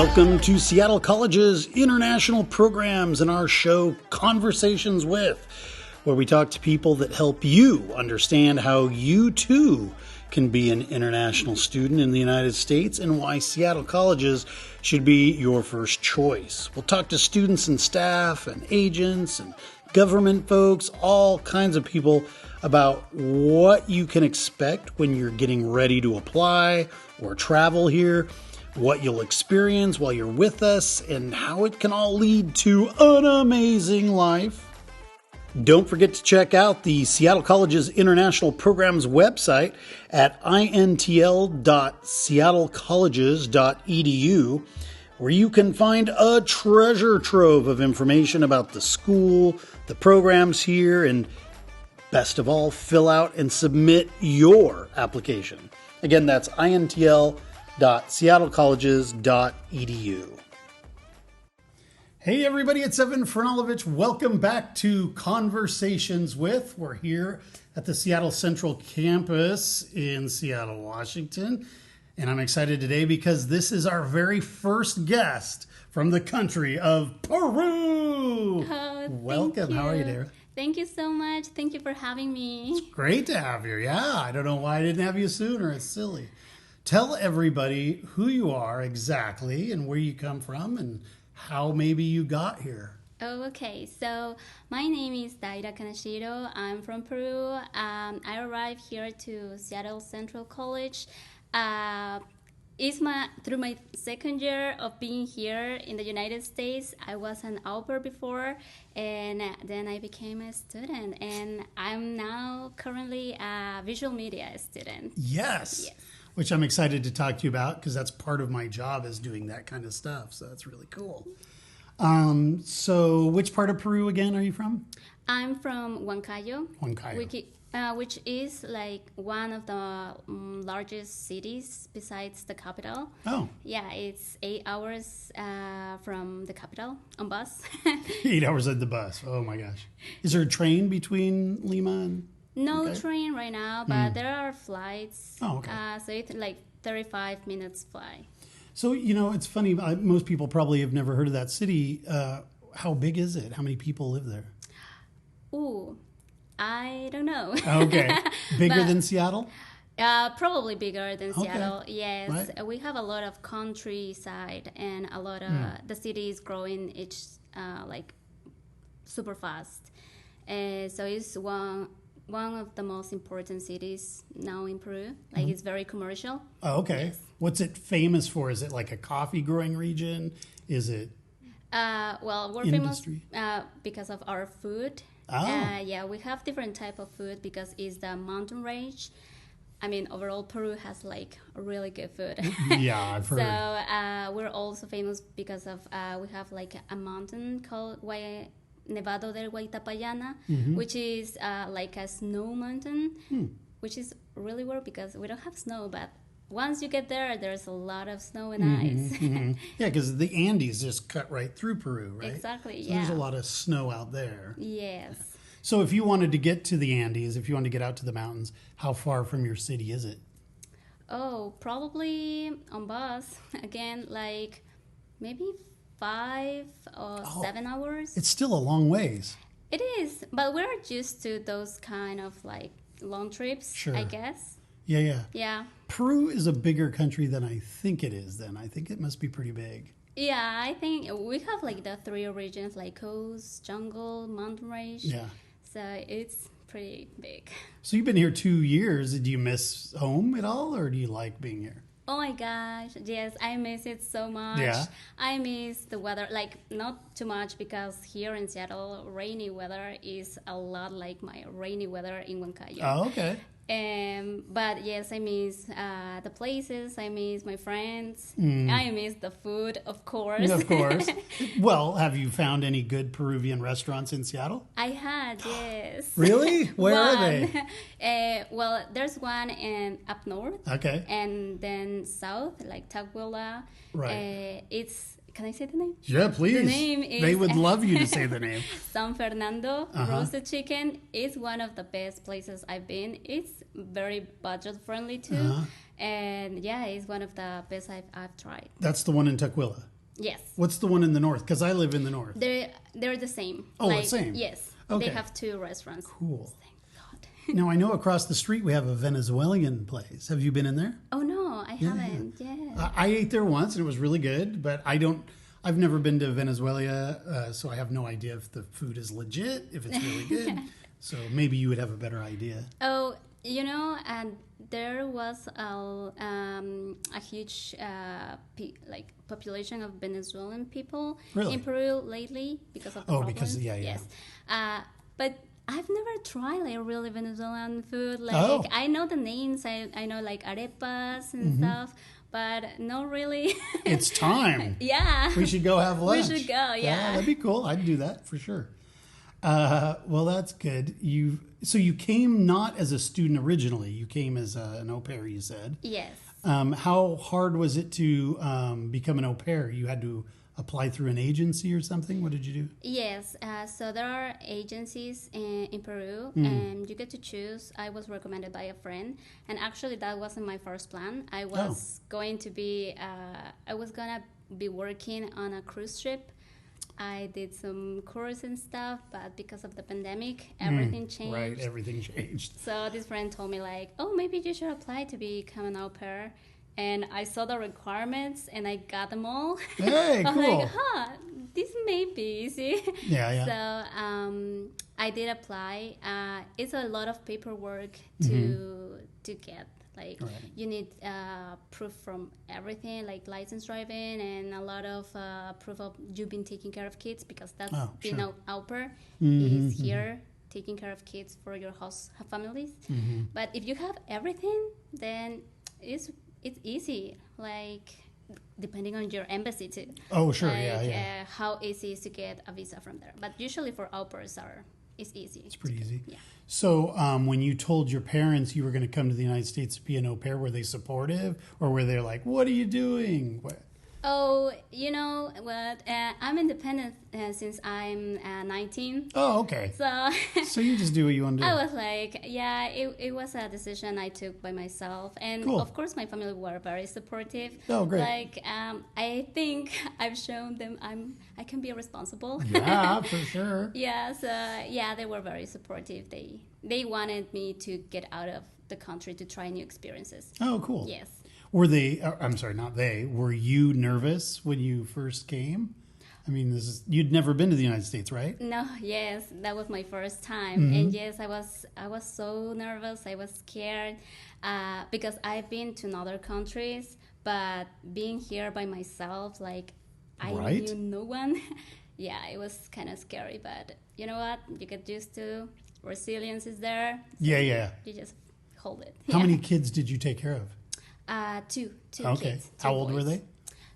Welcome to Seattle College's international programs and our show Conversations With, where we talk to people that help you understand how you too can be an international student in the United States and why Seattle Colleges should be your first choice. We'll talk to students and staff and agents and government folks, all kinds of people about what you can expect when you're getting ready to apply or travel here, what you'll experience while you're with us, and how it can all lead to an amazing life. Don't forget to check out the Seattle College's International Programs website at intl.seattlecolleges.edu, where you can find a treasure trove of information about the school, the programs here, and best of all, fill out and submit your application. Again, that's intl.seattlecolleges.edu. Hey everybody, it's Evan Franulovich. Welcome back to Conversations With. We're here at the Seattle Central Campus in Seattle, Washington. And I'm excited today because this is our very first guest from the country of Peru. Oh, welcome. How are you, Dayra? Thank you so much. Thank you for having me. It's great to have you. Yeah, I don't know why I didn't have you sooner. It's silly. Tell everybody who you are exactly and where you come from and how maybe you got here. Oh, okay. So my name is Dayra Kanashiro. I'm from Peru. I arrived here to Seattle Central College. Through my second year of being here in the United States. I was an au pair before, and then I became a student, and I'm now currently a visual media student. Yes. Which I'm excited to talk to you about because that's part of my job is doing that kind of stuff. So that's really cool. So which part of Peru again are you from? I'm from Huancayo. Which is like one of the largest cities besides the capital. Oh. Yeah, it's 8 hours from the capital on bus. 8 hours on the bus. Oh my gosh. Is there a train between Lima and... No train right now, but there are flights. Oh, okay. So it's like 35 minutes fly. So, it's funny. Most people probably have never heard of that city. How big is it? How many people live there? Ooh, I don't know. Okay. Bigger than Seattle? Probably bigger than Seattle, yes. Right. We have a lot of countryside and a lot of the city is growing like super fast. So it's one of the most important cities now in Peru. Like it's very commercial. Oh, okay. Yes. What's it famous for? Is it like a coffee growing region? Is it well, we're industry? famous because of our food. Oh. Yeah, we have different type of food because it's the mountain range. I mean, overall, Peru has like really good food. Yeah, I've heard. So we're also famous because of we have like a mountain called Nevado del Huaytapallana, which is like a snow mountain, which is really weird because we don't have snow, but once you get there, there's a lot of snow and ice. Yeah, because the Andes just cut right through Peru, right? Exactly, so there's a lot of snow out there. Yes. So if you wanted to get to the Andes, if you wanted to get out to the mountains, how far from your city is it? Oh, probably on bus. Again, like maybe 5 or 7 hours. It's still a long ways. It is, but we're used to those kind of like long trips, Sure. I guess. Yeah. Peru is a bigger country than I think it is then. I think it must be pretty big. Yeah, I think we have like the 3 regions, like coast, jungle, mountain range. Yeah. So it's pretty big. So you've been here 2 years. Do you miss home at all, or do you like being here? Oh my gosh, yes, I miss it so much. Yeah. I miss the weather, like not too much because here in Seattle, rainy weather is a lot like my rainy weather in Huancayo. Oh, okay. But yes, I miss the places. I miss my friends. I miss the food, of course. Of course. Well, have you found any good Peruvian restaurants in Seattle? I had, yes. Really? Where are they? Well, there's one up north. Okay. And then south, like Taguila. Right. It's can I say the name? Yeah, please. The name is... They would love you to say the name. San Fernando roasted chicken is one of the best places I've been. It's very budget friendly too. And yeah, it's one of the best I've tried. That's the one in Tukwila? Yes. What's the one in the north? Because I live in the north. They're the same. Oh, the same? Yes. Okay. They have 2 restaurants. Cool. Thank God. Now, I know across the street we have a Venezuelan place. Have you been in there? Oh, no, I haven't. Yeah. I ate there once and it was really good, but I've never been to Venezuela, so I have no idea if the food is legit, if it's really good. So maybe you would have a better idea. Oh, and there was a huge population of Venezuelan people in Peru lately because of the problems. Because yes. But I've never tried like really Venezuelan food. I know the names. I know like arepas and stuff, but not really. It's time. Yeah. We should go have lunch. We should go. Yeah. That'd be cool. I'd do that for sure. Well, that's good. So you came not as a student originally. You came as an au pair, you said. Yes. How hard was it to become an au pair? You had to apply through an agency or something? What did you do? Yes. So there are agencies in Peru, and you get to choose. I was recommended by a friend, and actually that wasn't my first plan. I was going to be working on a cruise ship. I did some course and stuff, but because of the pandemic, everything changed. Right, everything changed. So this friend told me oh, maybe you should apply to become an au pair. And I saw the requirements and I got them all. Hey, I was cool. This may be easy. Yeah. So I did apply. It's a lot of paperwork to get. You need proof from everything, like license driving, and a lot of proof of you've been taking care of kids, because that's being an au pair is here taking care of kids for your host families. But if you have everything, then it's easy. Depending on your embassy too. Oh, sure, How easy is to get a visa from there? But usually for au pairs it's easy. It's pretty easy. Yeah. So when you told your parents you were going to come to the United States to be an au pair, were they supportive, or were they like, "What are you doing?" What? Oh, you know what? I'm independent since I'm 19. Oh, okay. So you just do what you want to do. I was like, it was a decision I took by myself. And of course, my family were very supportive. Oh, great. I think I've shown them I can be responsible. Yeah, for sure. Yeah, so they were very supportive. They wanted me to get out of the country to try new experiences. Oh, cool. Yes. Were they, I'm sorry, not they, were you nervous when you first came? I mean, you'd never been to the United States, right? No, yes, that was my first time. And yes, I was so nervous, I was scared, because I've been to other countries, but being here by myself, I knew no one. Yeah, it was kind of scary, but you know what? You get used to, resilience is there. So yeah. You just hold it. How many kids did you take care of? Two okay. kids. How old were they?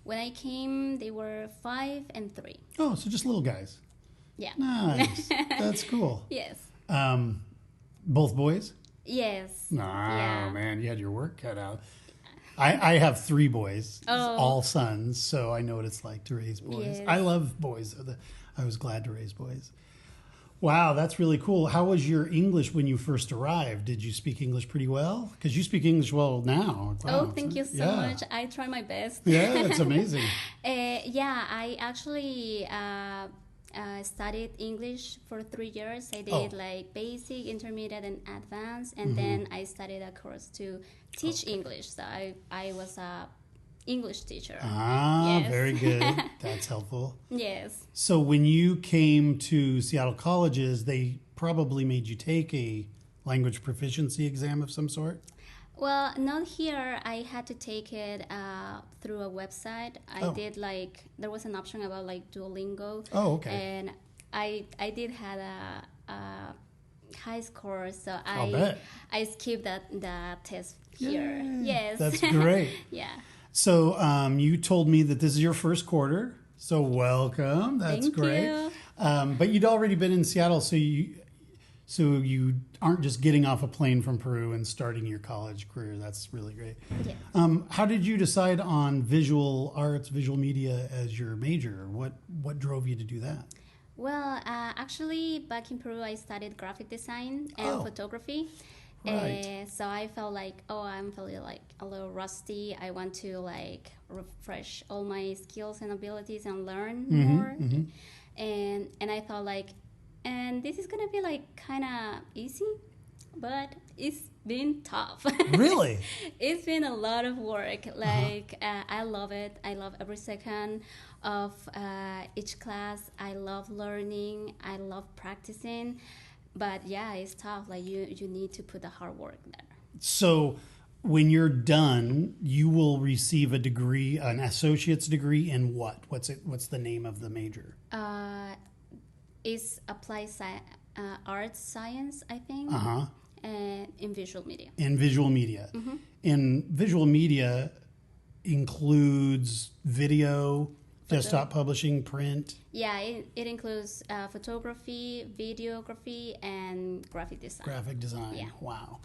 When I came, they were 5 and 3. Oh, so just little guys. Yeah. Nice. That's cool. Yes. Both boys? Yes. No, man, you had your work cut out. I have 3 boys, all sons, so I know what it's like to raise boys. Yes. I love boys. I was glad to raise boys. Wow, that's really cool. How was your English when you first arrived? Did you speak English pretty well? Because you speak English well now. Wow. Oh, thank you so much. I try my best. Yeah, it's amazing. I actually studied English for 3 years. I did basic, intermediate, and advanced. And then I studied a course to teach English. So I was a English teacher. Yes. Very good. That's helpful. Yes. So when you came to Seattle colleges, they probably made you take a language proficiency exam of some sort? Well, not here. I had to take it through a website. I did there was an option about Duolingo. Oh, okay. And I did have a high score, so I skipped that test here. Yay. Yes. That's great. Yeah. So you told me that this is your first quarter. So welcome. That's Thank great. you. But you'd already been in Seattle, so So you aren't just getting off a plane from Peru and starting your college career. That's really great. Yeah. How did you decide on visual arts, visual media as your major? What drove you to do that? Well, actually, back in Peru, I studied graphic design and photography. Right. So I felt like, I'm feeling like a little rusty. I want to like refresh all my skills and abilities and learn more. And I thought like, and this is gonna be like kind of easy, but it's been tough. Really? It's been a lot of work. Like I love it. I love every second of each class. I love learning. I love practicing. But yeah, it's tough. Like you need to put the hard work there. So when you're done, you will receive a degree, an associate's degree in what? What's the name of the major? It's applied arts science, I think. And in visual media. In visual media. And visual media includes video, desktop publishing, print. Yeah, it includes photography, videography, and graphic design. Graphic design. Yeah. Wow.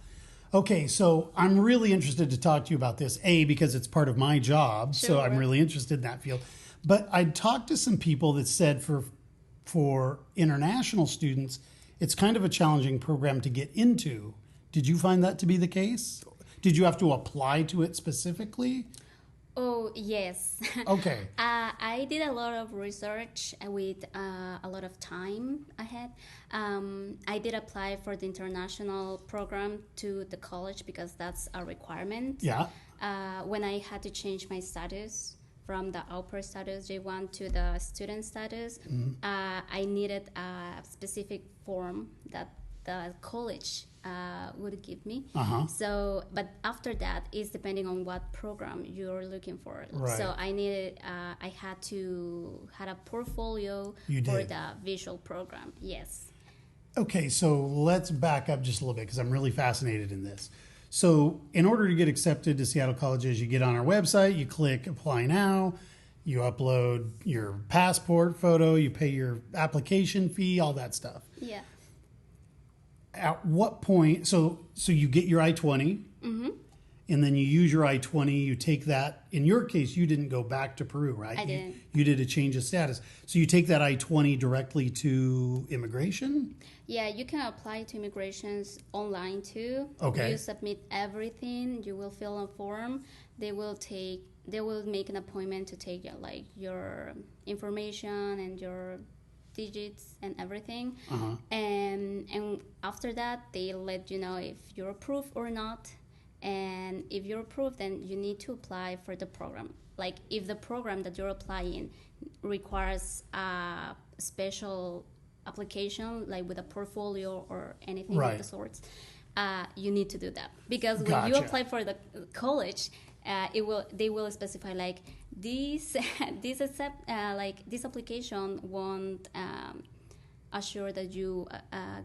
Okay, so I'm really interested to talk to you about this, because it's part of my job, so I'm really interested in that field. But I talked to some people that said for international students, it's kind of a challenging program to get into. Did you find that to be the case? Did you have to apply to it specifically? Oh, yes. Okay. I did a lot of research with a lot of time ahead. I did apply for the international program to the college because that's a requirement. Yeah. When I had to change my status from the au pair status J1 to the student status, I needed a specific form that the college would give me. So, but after that is depending on what program you're looking for. Right. So I needed, I had a portfolio for the visual program. Yes. Okay, so let's back up just a little bit because I'm really fascinated in this. So in order to get accepted to Seattle Colleges, you get on our website, you click apply now, you upload your passport photo, you pay your application fee, all that stuff. Yeah. At what point, so you get your I-20, and then you use your I-20, you take that, in your case, you didn't go back to Peru, right? I didn't. You did a change of status. So you take that I-20 directly to immigration? Yeah, you can apply to immigrations online too. Okay. You submit everything, you will fill a form, they will make an appointment to take your information and your digits and everything, and after that they let you know if you're approved or not, and if you're approved then you need to apply for the program. Like if the program that you're applying requires a special application like with a portfolio or anything of the sorts, you need to do that because when you apply for the college, they will specify like this application won't assure that you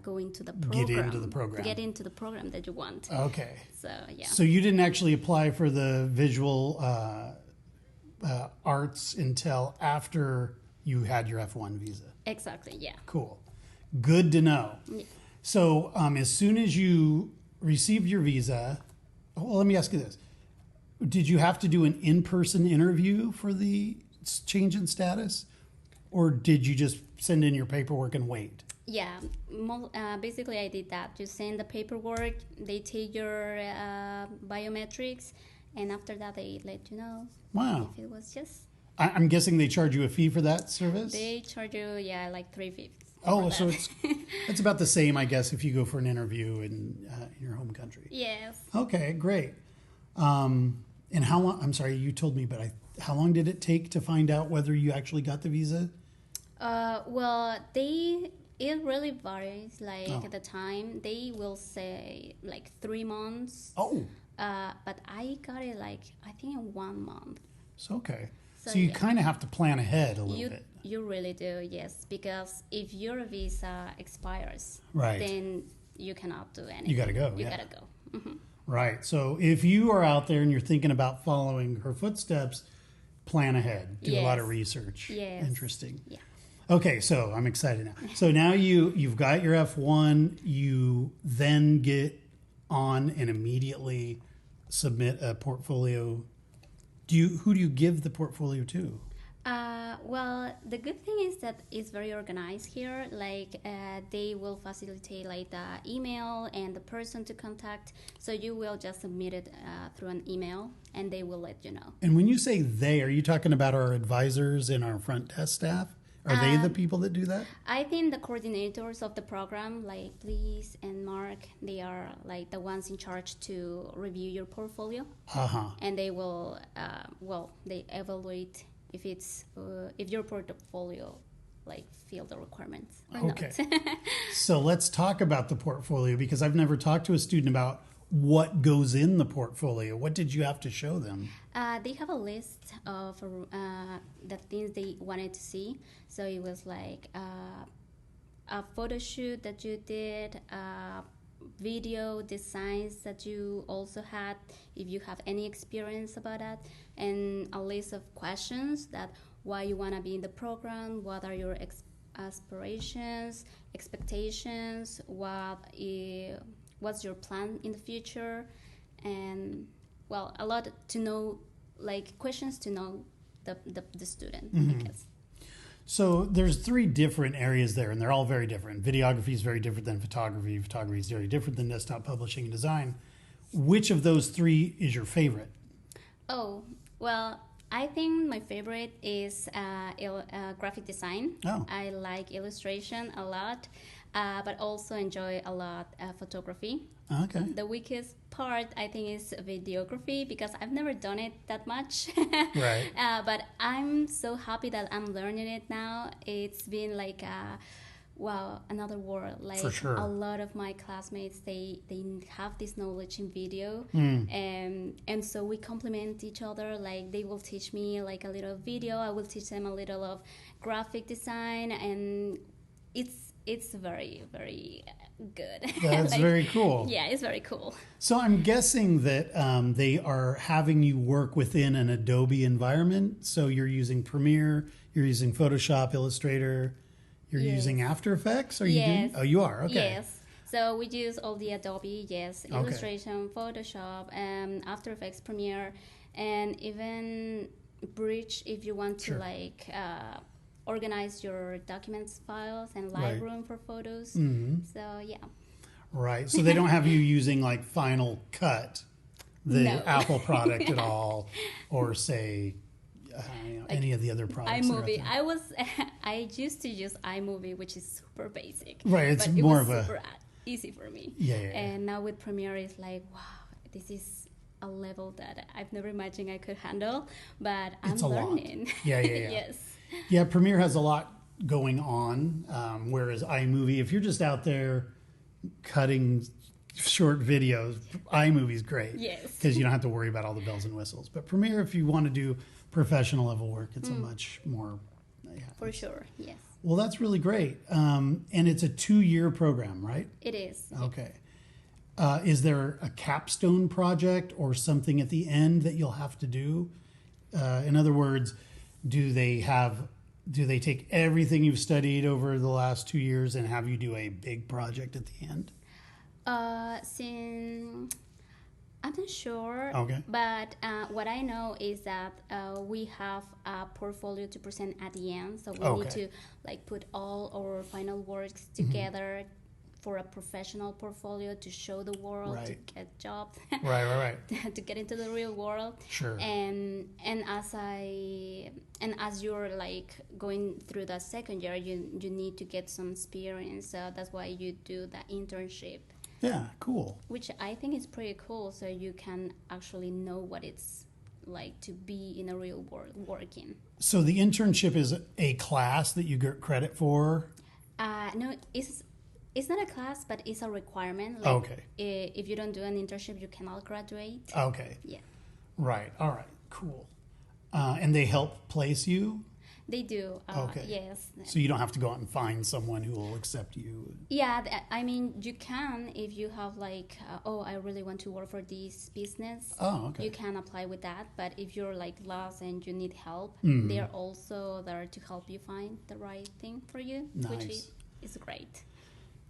go into the program. Get into the program that you want. Okay. So yeah. So you didn't actually apply for the visual arts until after you had your F1 visa. Exactly. Yeah. Cool. Good to know. Yeah. So as soon as you received your visa, well, let me ask you this. Did you have to do an in-person interview for the change in status? Or did you just send in your paperwork and wait? Yeah, basically I did that. You send the paperwork, they take your biometrics, and after that they let you know. Wow. If it was just... I'm guessing they charge you a fee for that service? They charge you, like $350. Oh, so it's about the same, I guess, if you go for an interview in your home country. Yes. Okay, great. And how long, I'm sorry, you told me, but how long did it take to find out whether you actually got the visa? Well, it really varies, at the time. They will say, 3 months. Oh. But I got it, I think in 1 month. So, okay. So you kind of have to plan ahead a little bit. You really do, yes. Because if your visa expires, then you cannot do anything. You got to go. You got to go. Mm-hmm. Right. So if you are out there and you're thinking about following her footsteps, plan ahead. Do a lot of research. Yes. Interesting. Yeah. Okay, so I'm excited now. So now you've got your F1. You then get on and immediately submit a portfolio. Who do you give the portfolio to? Well, the good thing is that it's very organized here. Like they will facilitate like the email and the person to contact. So you will just submit it through an email, and they will let you know. And when you say they, are you talking about our advisors and our front desk staff? Are they the people that do that? I think the coordinators of the program, like Please and Mark, they are like the ones in charge to review your portfolio. And they will, they evaluate if it's if your portfolio like fill the requirements or not. So let's talk about the portfolio, because I've never talked to a student about what goes in the portfolio. What did you have to show them? They have a list of the things they wanted to see. So it was like a photo shoot that you did, video designs that you also had, if you have any experience about that, and a list of questions that why you want to be in the program, what are your aspirations, expectations, what's your plan in the future, and well, a lot to know, like questions to know the student, I guess. So there's 3 different areas there, and they're all very different. Videography is very different than photography. Photography is very different than desktop publishing and design. Which of those 3 is your favorite? Oh, well, I think my favorite is graphic design. I like illustration a lot, but also enjoy a lot photography. Okay. The weakest part, I think, is videography, because I've never done it that much. Right. But I'm so happy that I'm learning it now. It's been like another world. Like for sure. A lot of my classmates, they have this knowledge in video, and so we complement each other. Like they will teach me like a little video, I will teach them a little of graphic design, and it's very, very good. That's very cool. Yeah, it's very cool. So I'm guessing that they are having you work within an Adobe environment. So you're using Premiere, you're using Photoshop, Illustrator, you're using After Effects? Are you doing? Oh, you are? Okay. Yes. So we use all the Adobe, Illustration, Photoshop, After Effects, Premiere, and even Bridge if you want to like organize your documents files, and Lightroom for photos. So yeah. Right. So they don't have you using like Final Cut, the Apple product at all, or say like any of the other products. iMovie. I used to use iMovie, which is super basic. Right. It's but more it was of super easy for me. Yeah. And now with Premiere, it's like, wow, this is a level that I've never imagined I could handle, but I'm learning. Yeah. Yes. Yeah, Premiere has a lot going on, whereas iMovie, if you're just out there cutting short videos, iMovie's great. Yes. Because you don't have to worry about all the bells and whistles. But Premiere, if you want to do professional level work, it's a much more... For sure, yes. Well, that's really great. And it's a 2-year program, right? It is. Okay. Is there a capstone project or something at the end that you'll have to do? In other words, do they take everything you've studied over the last 2 years and have you do a big project at the end? I'm not sure. Okay. But what I know is that we have a portfolio to present at the end, so we need to like put all our final works together for a professional portfolio to show the world, to get jobs, right. to get into the real world. Sure. And as you're like going through the second year, you need to get some experience. So that's why you do the internship. Yeah, cool. Which I think is pretty cool, so you can actually know what it's like to be in a real world working. So the internship is a class that you get credit for? No, it's not a class, but it's a requirement. Like, if you don't do an internship, you cannot graduate. Okay. Yeah. Right. All right. Cool. And they help place you? They do. Okay. Yes. So you don't have to go out and find someone who will accept you. Yeah, I mean, you can if you have like, I really want to work for this business. Oh, okay. You can apply with that. But if you're like lost and you need help, Mm-hmm. they're also there to help you find the right thing for you, which is great.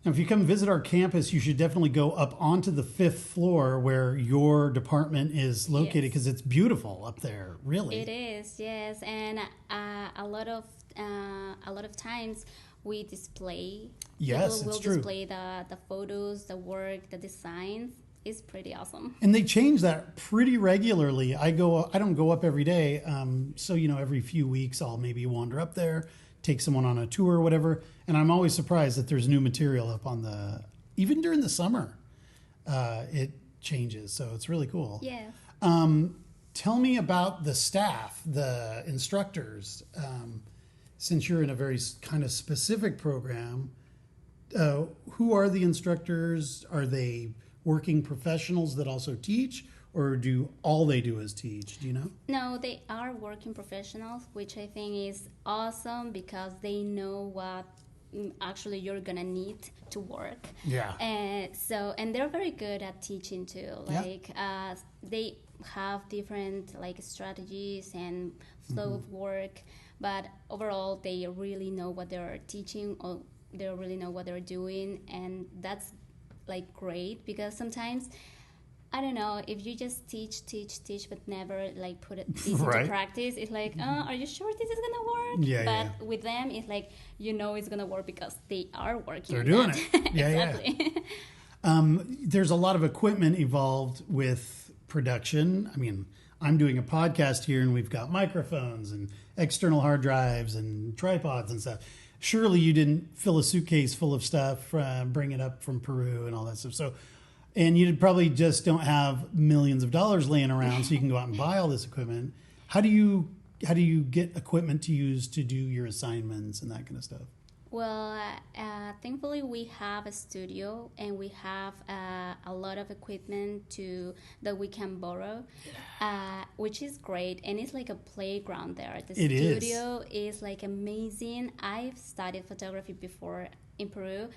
Now, if you come visit our campus, you should definitely go up onto the 5th floor where your department is located, because it's beautiful up there, really. It is, yes. And a lot of times we display. Yes, people will it's true. display the photos, the work, the designs. It's pretty awesome. And they change that pretty regularly. I don't go up every day. So, every few weeks I'll maybe wander up there, take someone on a tour or whatever. And I'm always surprised that there's new material up on even during the summer, it changes. So it's really cool. Yes. Tell me about the staff, the instructors. Since you're in a very kind of specific program, who are the instructors? Are they working professionals that also teach, or all they do is teach? Do you know? No, they are working professionals, which I think is awesome because they know what actually you're gonna need to work. Yeah. And they're very good at teaching too. Like they have different like strategies and flow of work, but overall they really know what they're teaching, or they really know what they're doing, and that's like great, because sometimes I don't know, if you just teach, but never like put this into practice, it's like, are you sure this is gonna work? Yeah, but with them, it's like, it's gonna work because they are working. They're doing it. Yeah, exactly. There's a lot of equipment involved with production. I mean, I'm doing a podcast here, and we've got microphones and external hard drives and tripods and stuff. Surely you didn't fill a suitcase full of stuff, bring it up from Peru and all that stuff. So. And you probably just don't have millions of dollars laying around so you can go out and buy all this equipment. How do you get equipment to use to do your assignments and that kind of stuff? Well, thankfully we have a studio, and we have a lot of equipment that we can borrow, which is great. And it's like a playground there. The studio is like amazing. I've studied photography before in Peru,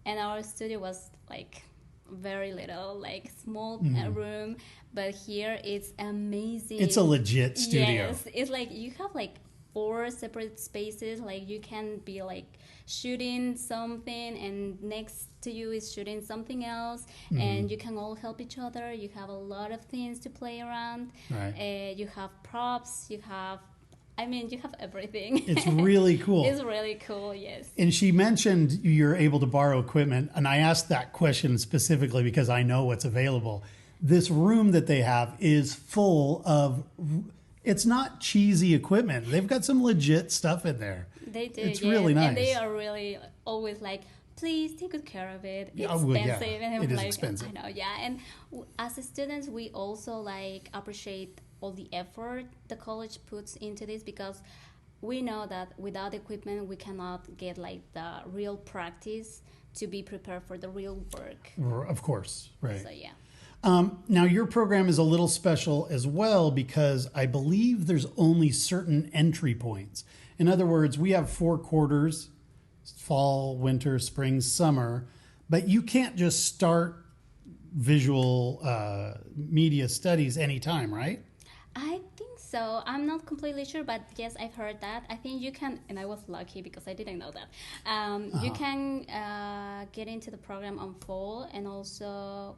and our studio was like very little, like small room, but here it's amazing. It's a legit studio. Yes, it's like you have like 4 separate spaces. Like you can be like shooting something, and next to you is shooting something else, and you can all help each other. You have a lot of things to play around. Right. You have props. You have everything. It's really cool. It's really cool, yes. And she mentioned you're able to borrow equipment, and I asked that question specifically because I know what's available. This room that they have is full of, it's not cheesy equipment. They've got some legit stuff in there. They do, It's really nice. And they are really always like, please take good care of it. It's expensive. And it is like, expensive. I know, yeah. And as students, we also like appreciate all the effort the college puts into this, because we know that without equipment we cannot get like the real practice to be prepared for the real work. Of course, right. So yeah. Now your program is a little special as well, because I believe there's only certain entry points. In other words, we have 4 quarters: fall, winter, spring, summer, but you can't just start visual media studies anytime, right? I think so. I'm not completely sure, but yes, I've heard that. I think you can, and I was lucky because I didn't know that. You can get into the program on fall and also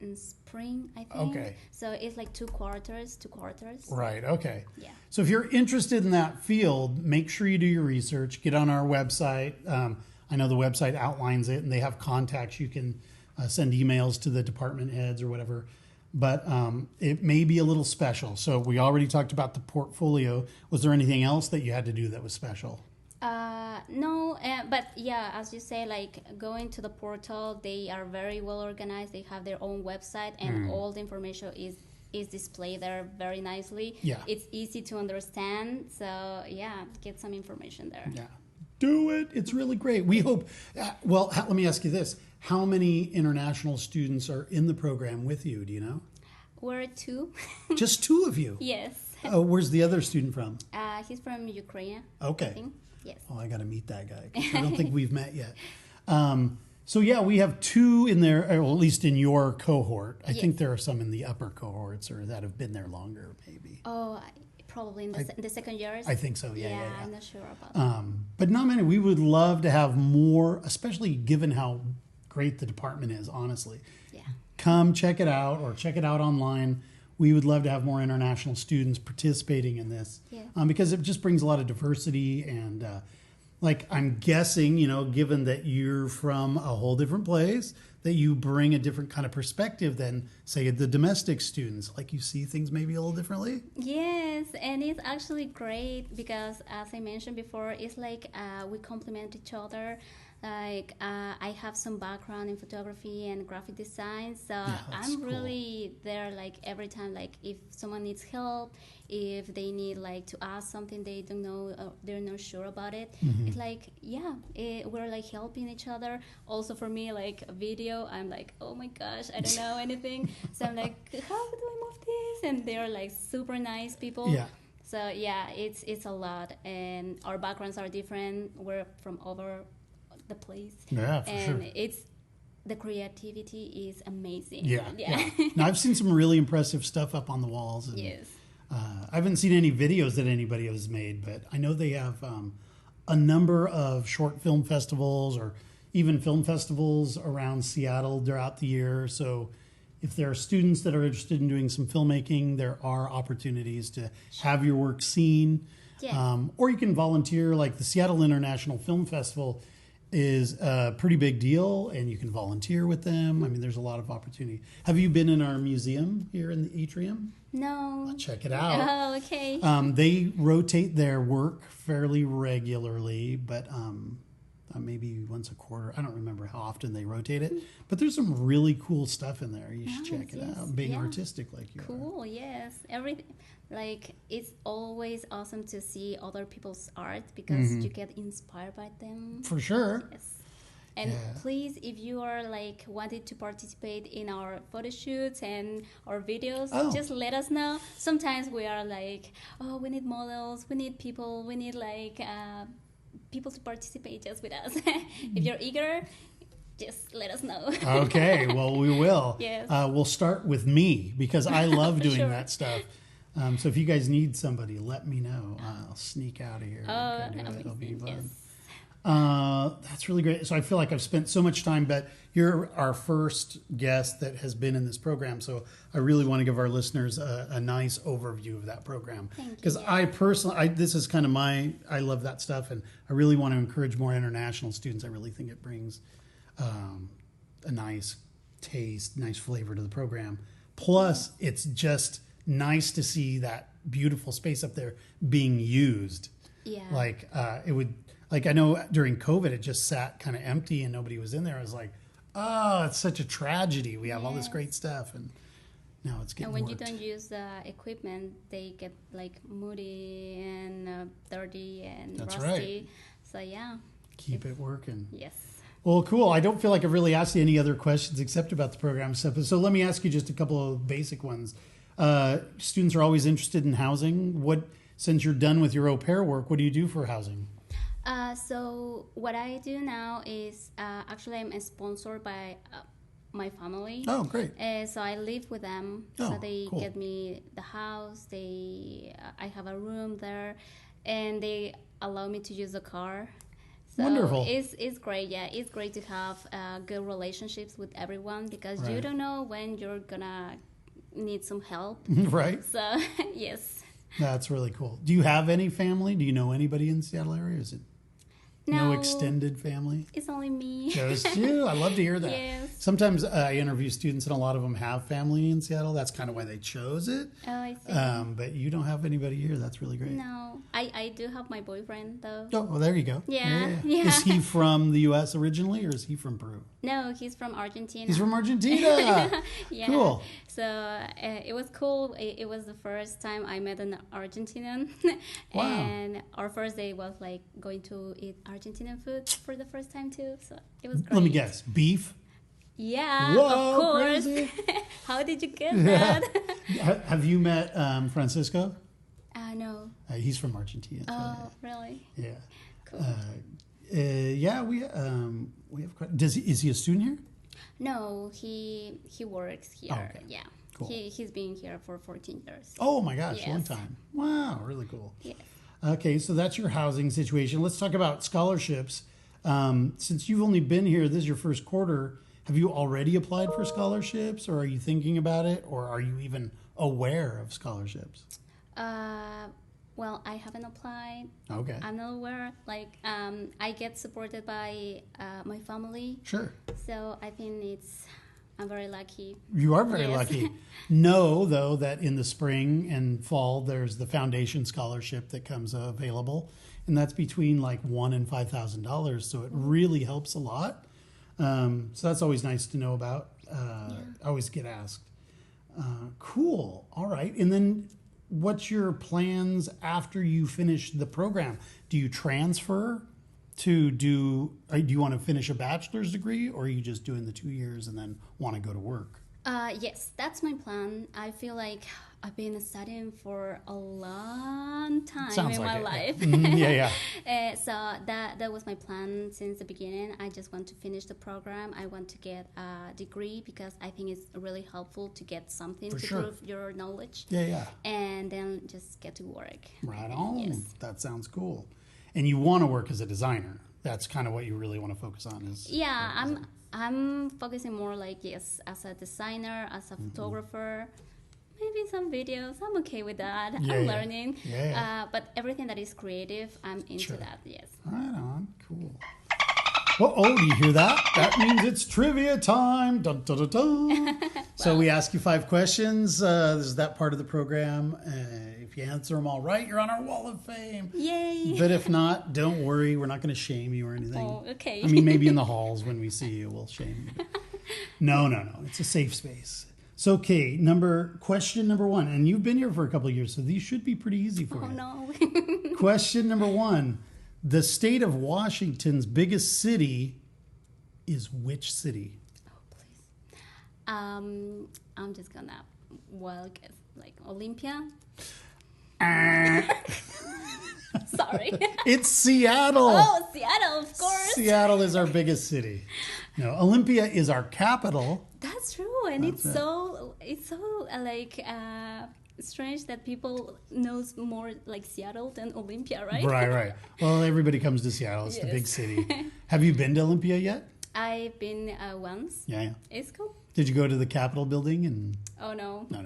in spring, I think. Okay. So it's like 2 quarters. Right, okay. Yeah. So if you're interested in that field, make sure you do your research. Get on our website. I know the website outlines it, and they have contacts. You can send emails to the department heads or whatever. But it may be a little special. So we already talked about the portfolio. Was there anything else that you had to do that was special? No, but yeah, as you say, like going to the portal, they are very well organized. They have their own website, and all the information is displayed there very nicely. Yeah. It's easy to understand. So yeah, get some information there. Yeah. Do it. It's really great. We hope, let me ask you this. How many international students are in the program with you? Do you know? We're two. Just two of you? Yes. Oh, where's the other student from? He's from Ukraine. Okay. I think. Yes. Oh, I got to meet that guy. 'Cause I don't think we've met yet. So yeah, we have two in there, or at least in your cohort. I think there are some in the upper cohorts or that have been there longer, maybe. Oh, probably in the second years. I think so. Yeah. I'm not sure about that. But not many. We would love to have more, especially given how great the department is. Honestly, Yeah. come check it out or check it out online. We would love to have more international students participating in this because it just brings a lot of diversity and. Like, I'm guessing, given that you're from a whole different place, that you bring a different kind of perspective than, say, the domestic students. Like, you see things maybe a little differently? Yes, and it's actually great because, as I mentioned before, it's like we complement each other. Like, I have some background in photography and graphic design, so I'm really there, like, every time, like, if someone needs help, if they need, like, to ask something they don't know, they're not sure about it, it's like, we're, like, helping each other. Also, for me, like, a video, I'm like, oh my gosh, I don't know anything, so I'm like, how do I move this? And they're, like, super nice people. Yeah. So, yeah, it's a lot, and our backgrounds are different. We're from over the place. Yeah, for sure. And the creativity is amazing. Yeah. Now, I've seen some really impressive stuff up on the walls. And, Yes. I haven't seen any videos that anybody has made, but I know they have a number of short film festivals or even film festivals around Seattle throughout the year. So if there are students that are interested in doing some filmmaking, there are opportunities to have your work seen. Yeah. Or you can volunteer, like the Seattle International Film Festival is a pretty big deal, and you can volunteer with them. I mean, there's a lot of opportunity. Have you been in our museum here in the atrium? No. Check it out. Oh, okay. They rotate their work fairly regularly, but maybe once a quarter. I don't remember how often they rotate it, but there's some really cool stuff in there. You should check it out. Being artistic like you are. Cool, yes. Everything. Like, it's always awesome to see other people's art because you get inspired by them. For sure. Yes. And please, if you are like wanted to participate in our photo shoots and our videos, just let us know. Sometimes we are like, oh, we need models, we need people, we need like people to participate just with us. If you're eager, just let us know. Okay, well, we will. Yes. We'll start with me because I love doing that stuff. So if you guys need somebody, let me know. I'll sneak out of here. It'll be fun. Yes. That's really great. So I feel like I've spent so much time, but you're our first guest that has been in this program. So I really want to give our listeners a nice overview of that program. Because I personally, this is kind of I love that stuff. And I really want to encourage more international students. I really think it brings a nice taste, nice flavor to the program. Plus, it's just nice to see that beautiful space up there being used. Yeah. Like it would. Like, I know during COVID, it just sat kind of empty and nobody was in there. I was like, oh, it's such a tragedy. We have all this great stuff, and now it's getting And when worked. you don't use the equipment, they get, like, moody and dirty and That's rusty. right. So, yeah. Keep it working. Yes. Well, cool. I don't feel like I've really asked you any other questions except about the program stuff. So let me ask you just a couple of basic ones. Students are always interested in housing. Since you're done with your au pair work, what do you do for housing? So what I do now is actually I'm sponsored by my family. Oh, great. So I live with them. Oh, so they cool. get me the house. I have a room there, and they allow me to use a car. So Wonderful. It's great. Yeah, it's great to have good relationships with everyone because you don't know when you're gonna need some help. Right. So yes. That's really cool. Do you have any family? Do you know anybody in the Seattle area? Is it no extended family? It's only me. Just you. I love to hear that. Yes. Sometimes I interview students, and a lot of them have family in Seattle. That's kind of why they chose it. Oh, I see. But you don't have anybody here. That's really great. No, I do have my boyfriend though. Oh, well, there you go. Yeah. Is he from the U.S. originally, or is he from Peru? No, he's from Argentina. He's from Argentina. Yeah. Cool. So it was cool. It was the first time I met an Argentinian. Wow. And our first day was like going to eat Argentinian food for the first time too. So it was great. Let me guess. Beef? Yeah, Whoa, of course. crazy. How did you get that? Have you met Francisco? No. He's from Argentina. Oh, really? Yeah. Cool. Yeah, we have. Is he a student here? No, he works here. Oh, okay. Yeah. Cool. He's been here for 14 years. Oh my gosh, Yes. long time. Wow, really cool. Yes. Okay, so that's your housing situation. Let's talk about scholarships. Since you've only been here, this is your first quarter. Have you already applied for scholarships, or are you thinking about it, or are you even aware of scholarships? Well, I haven't applied. Okay. I'm not aware. Like, I get supported by my family. Sure. So I think I'm very lucky. You are very Yes. lucky. Know, though, that in the spring and fall, there's the foundation scholarship that comes available. And that's between like $1,000 and $5,000. So it really helps a lot. So that's always nice to know about. I always get asked. Cool. All right. And then what's your plans after you finish the program? Do you transfer do you want to finish a bachelor's degree, or are you just doing the 2 years and then want to go to work? Yes, that's my plan. I feel like I've been studying for a long time Sounds in like my it, life. Yeah. So that was my plan since the beginning. I just want to finish the program. I want to get a degree because I think it's really helpful to get something For to sure. prove your knowledge. Yeah. And then just get to work. Right on. Yes. That sounds cool. And you want to work as a designer. That's kind of what you really want to focus on is. Yeah, I'm focusing more like, yes, as a designer, as a photographer, maybe some videos. I'm okay with that. I'm learning. Yeah. But everything that is creative, I'm into Sure. that, yes. Right on. Cool. Oh, do you hear that? That means it's trivia time. Dun, dun, dun, dun. So we ask you 5 questions. This is that part of the program. If you answer them all right, you're on our wall of fame. Yay! But if not, don't worry. We're not going to shame you or anything. Oh, okay. I mean, maybe in the halls when we see you, we'll shame you. No. It's a safe space. So, okay, question number 1. And you've been here for a couple of years, so these should be pretty easy for you. no. Question number 1. The state of Washington's biggest city is which city? Oh, please. I'm just gonna guess, like Olympia. Sorry. It's Seattle. Oh, Seattle, of course. Seattle is our biggest city. No, Olympia is our capital. That's true, and it's so strange that people knows more like Seattle than Olympia, right? Right. Well, everybody comes to Seattle. It's the big city. Have you been to Olympia yet? I've been once. Yeah. It's cool. Did you go to the Capitol building? And Oh no. No.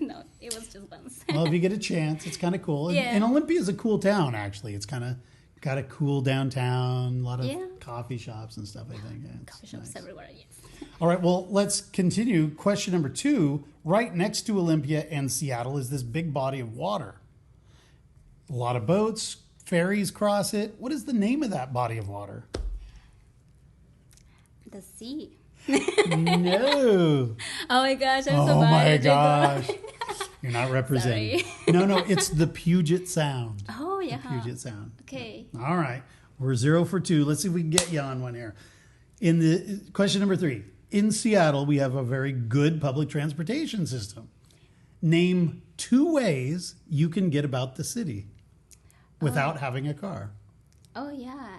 No, it was just once. well, if you get a chance, it's kind of cool. And Olympia is a cool town, actually. It's kind of got a cool downtown, a lot of coffee shops and stuff, I think. Yeah, Coffee shops everywhere, yes. All right, well, let's continue. Question number 2. Right next to Olympia and Seattle is this big body of water. A lot of boats, ferries cross it. What is the name of that body of water? The sea. No. Oh my gosh, I'm so Oh bad. my gosh. You're not representing. Sorry. No, it's the Puget Sound. Oh yeah. Puget Sound. Okay. All right. We're 0 for 2. Let's see if we can get you on one here. In the question number 3. In Seattle, we have a very good public transportation system. Name 2 ways you can get about the city without having a car. Oh yeah.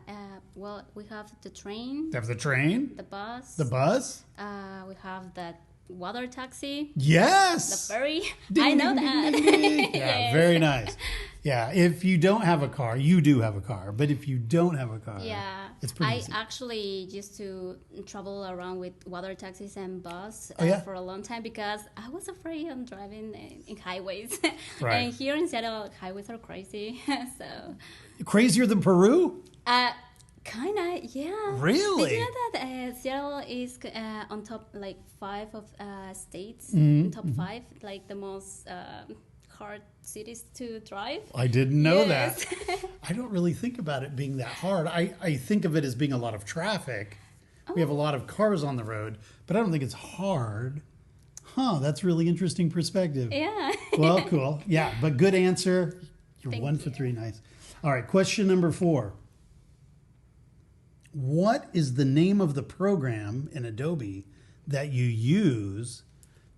Well, we have the train, They have the train, the bus. the bus. We have the water taxi, the Yes. ferry. Ding, I know ding, that. ding, ding, ding. Yeah, Yes. very nice. Yeah, if you don't have a car, you do have a car. But if you don't have a car, Yeah, it's pretty I easy. actually used to travel around with water taxis and bus for a long time because I was afraid of driving in highways. Right. And here in Seattle, highways are crazy. So, Crazier than Peru? kinda, yeah. Really? Did you know that Seattle is on top like 5 of states, Mm-hmm. top 5, like the most hard cities to drive? I didn't know Yes. that. I don't really think about it being that hard. I think of it as being a lot of traffic. We have a lot of cars on the road, but I don't think it's hard. Huh, that's really interesting perspective. Yeah. Well, cool. Yeah, but good answer. You're Thank 1 for you. 3. Nice. All right, question number 4. What is the name of the program in Adobe that you use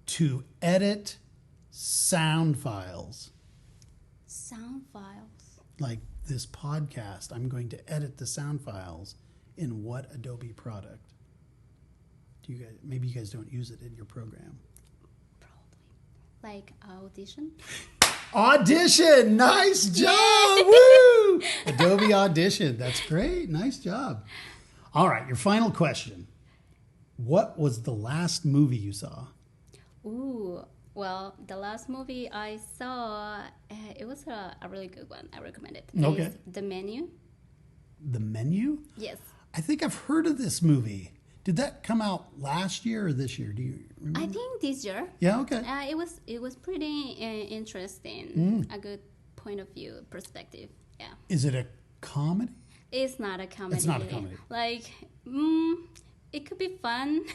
to edit sound files. Sound files. Like this podcast, I'm going to edit the sound files in what Adobe product? Do you guys? Maybe you guys don't use it in your program. Probably. Like Audition? Audition! Nice job! Woo! Adobe Audition. That's great. Nice job. All right, your final question. What was the last movie you saw? Ooh, well, the last movie I saw, it was a really good one. I recommend it. Okay. It's The Menu. The Menu? Yes. I think I've heard of this movie. Did that come out last year or this year? Do you remember? I think this year. Yeah, okay. It was pretty interesting. A good point of view, perspective. Yeah. Is it a comedy? It's not a comedy. It's not a comedy. Like, it could be fun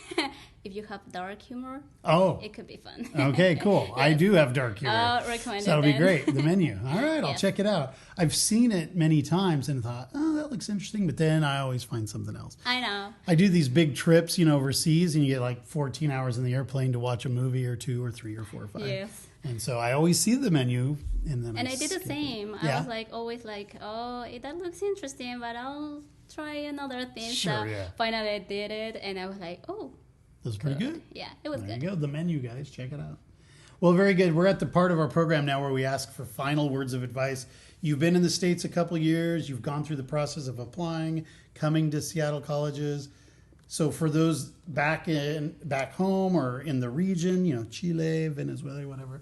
if you have dark humor. Oh. It could be fun. Okay, cool. Yes. I do have dark humor. I'll recommend so that'll it be great. The Menu. All right, I'll check it out. I've seen it many times and thought, oh, that looks interesting. But then I always find something else. I know. I do these big trips, overseas, and you get like 14 hours in the airplane to watch a movie or 2 or 3 or 4 or 5. Yes. And so I always see The Menu. And I did the same. Yeah. I was always oh, that looks interesting, but I'll try another thing. Sure, so yeah. Finally I did it, and I was like, oh. That was pretty good. Yeah, it was there good. There you go. The Menu, guys. Check it out. Well, very good. We're at the part of our program now where we ask for final words of advice. You've been in the States a couple years. You've gone through the process of applying, coming to Seattle colleges. So for those back home or in the region, Chile, Venezuela, whatever,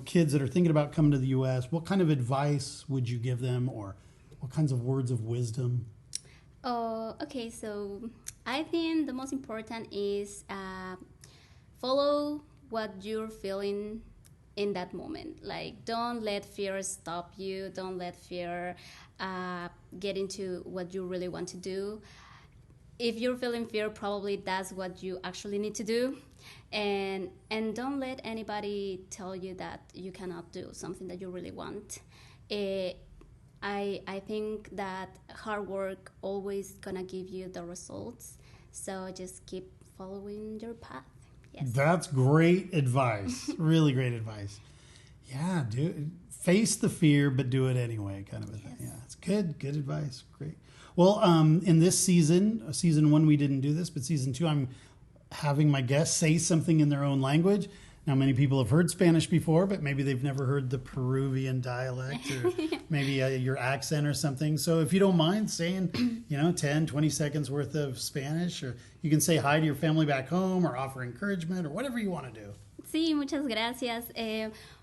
kids that are thinking about coming to the U.S., what kind of advice would you give them, or what kinds of words of wisdom? Oh, okay. So I think the most important is follow what you're feeling in that moment. Like, don't let fear stop you. Don't let fear get into what you really want to do. If you're feeling fear, probably that's what you actually need to do. And don't let anybody tell you that you cannot do something that you really want. I think that hard work always gonna give you the results. So just keep following your path. Yes. That's great advice. Really great advice. Yeah, face the fear, but do it anyway, kind of a thing. Yeah, it's good. Good advice. Great. Well, in this season 1, we didn't do this, but season 2, I'm having my guests say something in their own language. Now, many people have heard Spanish before, but maybe they've never heard the Peruvian dialect or maybe your accent or something. So if you don't mind saying, 10, 20 seconds worth of Spanish, or you can say hi to your family back home or offer encouragement or whatever you want to do. Sí, muchas gracias.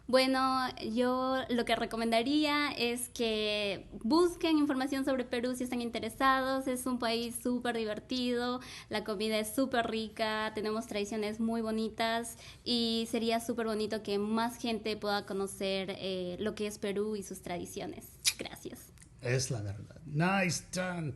Bueno, yo lo que recomendaría es que busquen información sobre Perú si están interesados. Es un país súper divertido, la comida es súper rica, tenemos tradiciones muy bonitas y sería súper bonito que más gente pueda conocer lo que es Perú y sus tradiciones. Gracias. Es la verdad. Nice done.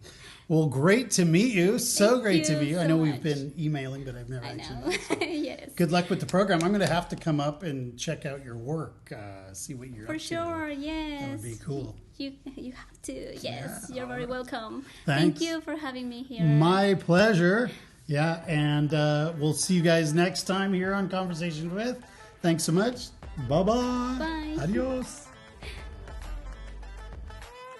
Well, great to meet you. So great to meet you. I know we've been emailing, but I've never actually met you. So yes. Good luck with the program. I'm going to have to come up and check out your work, see what you're up to. For sure, yes. That would be cool. You have to. Yes, Yeah, you're very welcome. Thanks. Thank you for having me here. My pleasure. Yeah, and we'll see you guys next time here on Conversations With. Thanks so much. Bye-bye. Bye. Adios.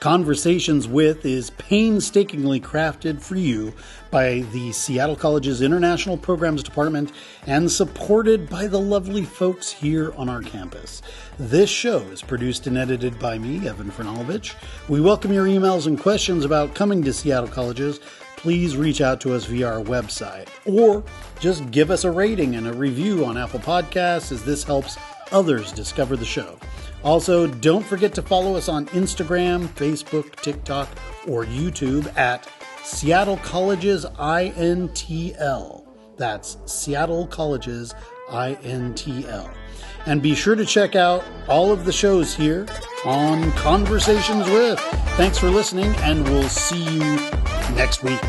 Conversations With is painstakingly crafted for you by the Seattle College's International Programs Department and supported by the lovely folks here on our campus. This show is produced and edited by me, Evan Franulovich. We welcome your emails and questions about coming to Seattle Colleges. Please reach out to us via our website, or just give us a rating and a review on Apple Podcasts, as this helps others discover the show. Also, don't forget to follow us on Instagram, Facebook, TikTok, or YouTube at Seattle Colleges INTL. That's Seattle Colleges INTL. And be sure to check out all of the shows here on Conversations With. Thanks for listening, and we'll see you next week.